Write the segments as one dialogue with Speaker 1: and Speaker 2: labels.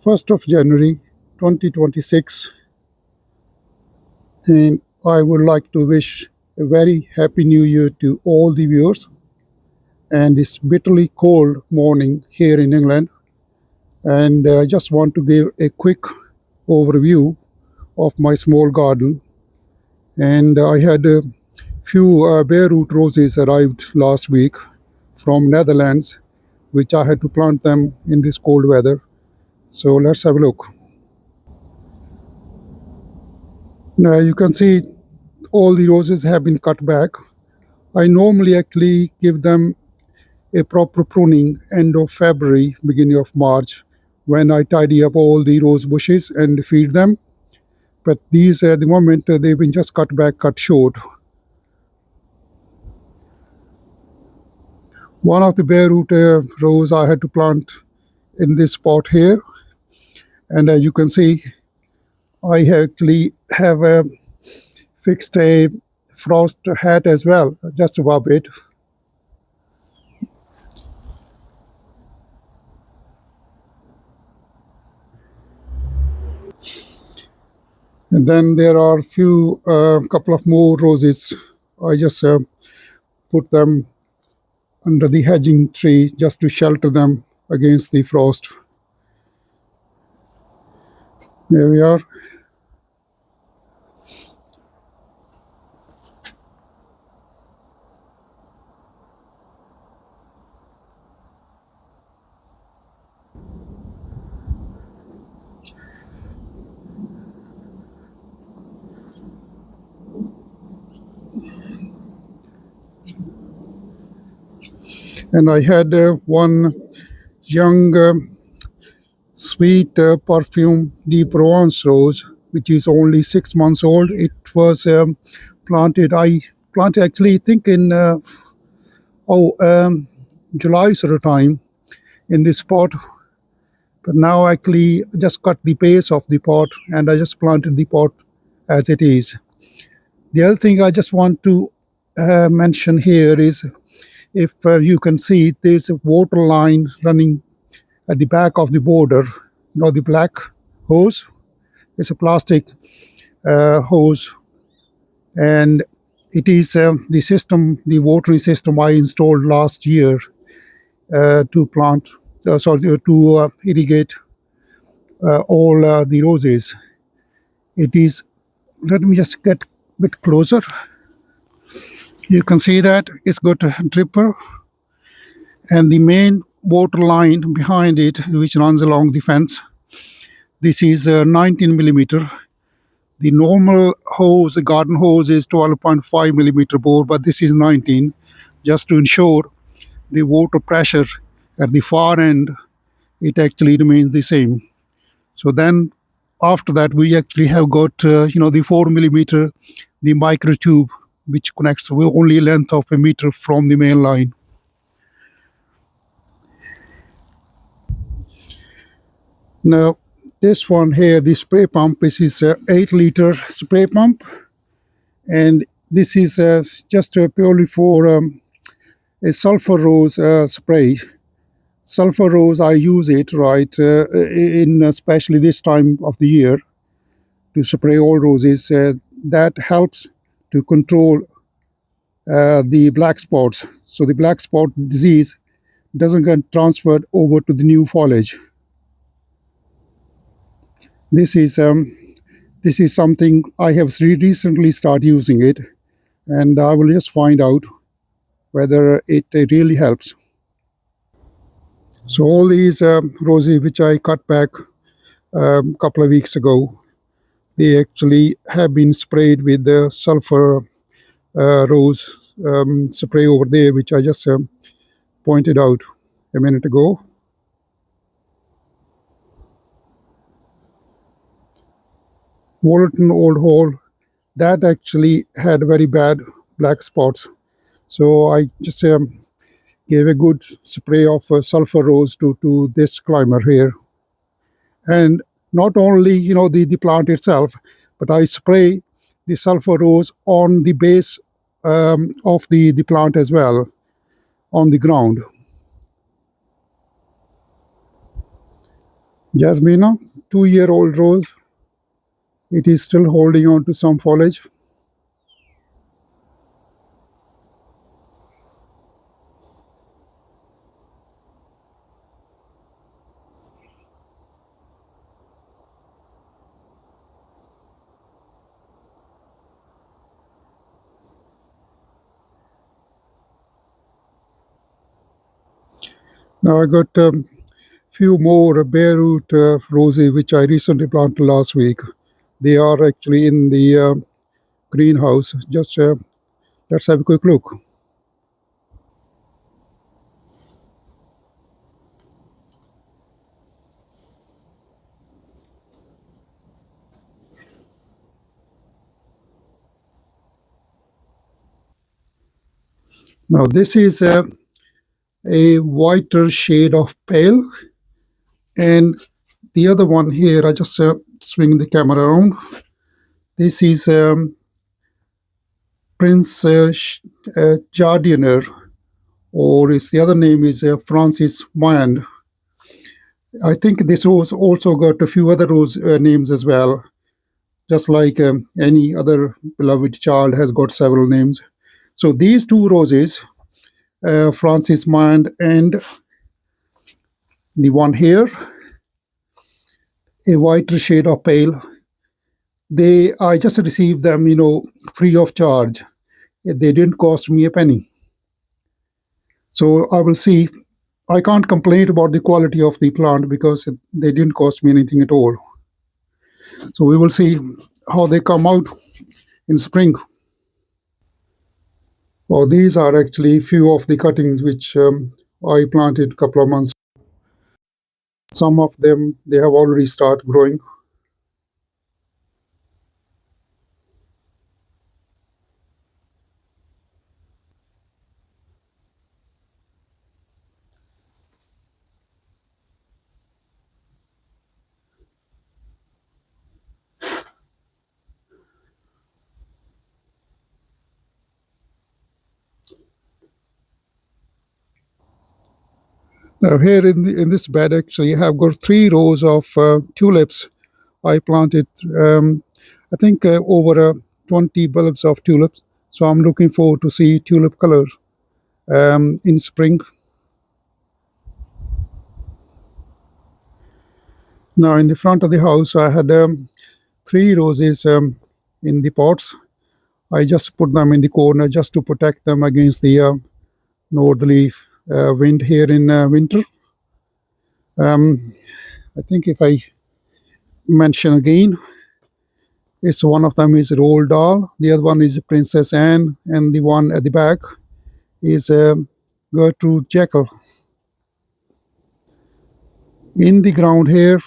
Speaker 1: 1st of January 2026, and I would like to wish a very happy new year to all the viewers. And it's bitterly cold morning here in England, and I just want to give a quick overview of my small garden. And I had a few bare root roses arrived last week from Netherlands, which I had to plant them in this cold weather. So let's have a look. Now you can see all the roses have been cut back. I normally actually give them a proper pruning end of February, beginning of March, when I tidy up all the rose bushes and feed them. But these at the moment they've been just cut back, cut short. One of the bare root rose I had to plant in this pot here, and as you can see, I actually have fixed a frost hat as well, just above it. And then there are a few, couple of more roses. I just put them under the hedging tree just to shelter them against the frost. There we are. And I had one young sweet perfume de Provence rose, which is only 6 months old. It was planted, I planted actually, I think in July sort of time in this pot. But now actually just cut the base of the pot and I just planted the pot as it is. The other thing I just want to mention here is, if you can see, there's a water line running at the back of the border, the black hose. It's a plastic hose, and it is the system, the watering system I installed last year to irrigate all the roses. It is, let me just get a bit closer. You can see that it's got a dripper, and the main water line behind it, which runs along the fence, this is 19 millimeter. The normal hose, the garden hose, is 12.5 millimeter bore, but this is 19, just to ensure the water pressure at the far end, it actually remains the same. So then after that, we actually have got, the 4 millimeter, the micro tube, which connects with only a length of a meter from the main line. Now, this one here, the spray pump, this is a 8-liter spray pump, and this is just purely for a sulfur rose spray. Sulfur rose, I use it in especially this time of the year to spray all roses. That helps to control the black spots, so the black spot disease doesn't get transferred over to the new foliage. This is something I have recently started using it, and I will just find out whether it really helps. So all these roses which I cut back a couple of weeks ago, they actually have been sprayed with the sulfur rose spray over there, which I just pointed out a minute ago. Walton Old Hall, that actually had very bad black spots. So I just gave a good spray of sulfur rose to this climber here. And not only, the plant itself, but I spray the sulfur rose on the base of the plant as well, on the ground. Jasmina, 2-year-old rose. It is still holding on to some foliage. Now I got few more bare root roses which I recently planted last week. They are actually in the greenhouse. Just let's have a quick look. Now this is a whiter shade of pale, and the other one here, I just swing the camera around. This is Prince Jardinier, or its the other name is Francis Mind. I think this rose also got a few other rose names as well, just like any other beloved child has got several names. So these two roses, Francis Mind and the one here, a whiter shade of pale, I just received them, free of charge. They didn't cost me a penny. So I will see. I can't complain about the quality of the plant because they didn't cost me anything at all. So we will see how they come out in spring. Well, these are actually few of the cuttings which I planted a couple of months. Some of them, they have already started growing. Now here in this bed, actually, I have got 3 rows of tulips. I planted, I think, over 20 bulbs of tulips. So I'm looking forward to see tulip color in spring. Now in the front of the house, I had 3 roses in the pots. I just put them in the corner just to protect them against the northerly wind here in winter. I think if I mention again, it's one of them is Roald Dahl, the other one is Princess Anne, and the one at the back is Gertrude Jekyll. In the ground here,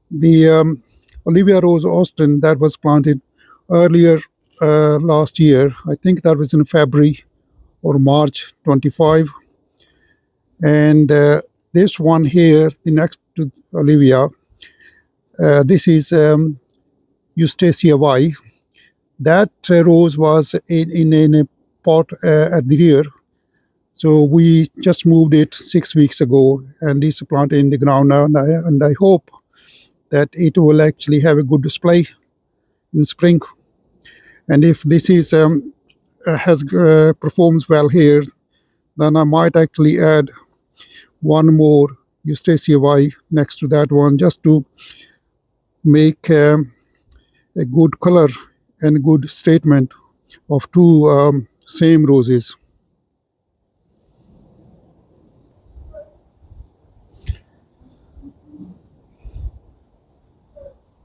Speaker 1: the Olivia Rose Austin that was planted earlier last year. I think that was in February or March 25. And this one here, the next to Olivia, this is Eustacia Y. That rose was in a pot at the rear. So we just moved it 6 weeks ago, and it's planted in the ground now. And I hope that it will actually have a good display in spring. And if this is performs well here, then I might actually add one more Eustacia Y next to that one, just to make a good color and good statement of 2 same roses.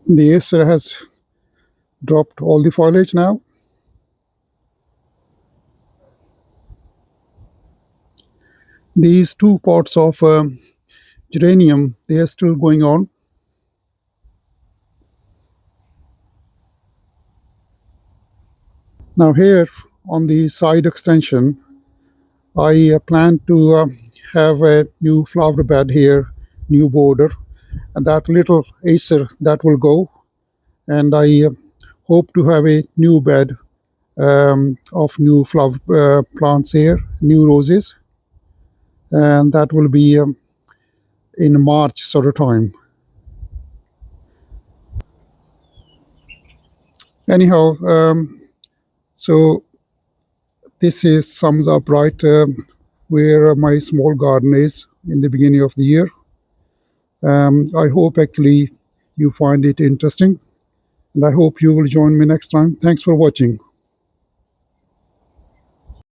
Speaker 1: The Acer has dropped all the foliage now. These 2 pots of geranium, they are still going on. Now here on the side extension, I plan to have a new flower bed here, new border, and that little Acer that will go. And I hope to have a new bed of new flower plants here, new roses, and that will be in March sort of time. Anyhow, so this is sums up right where my small garden is in the beginning of the year. I hope actually you find it interesting, and I hope you will join me next time. Thanks for watching.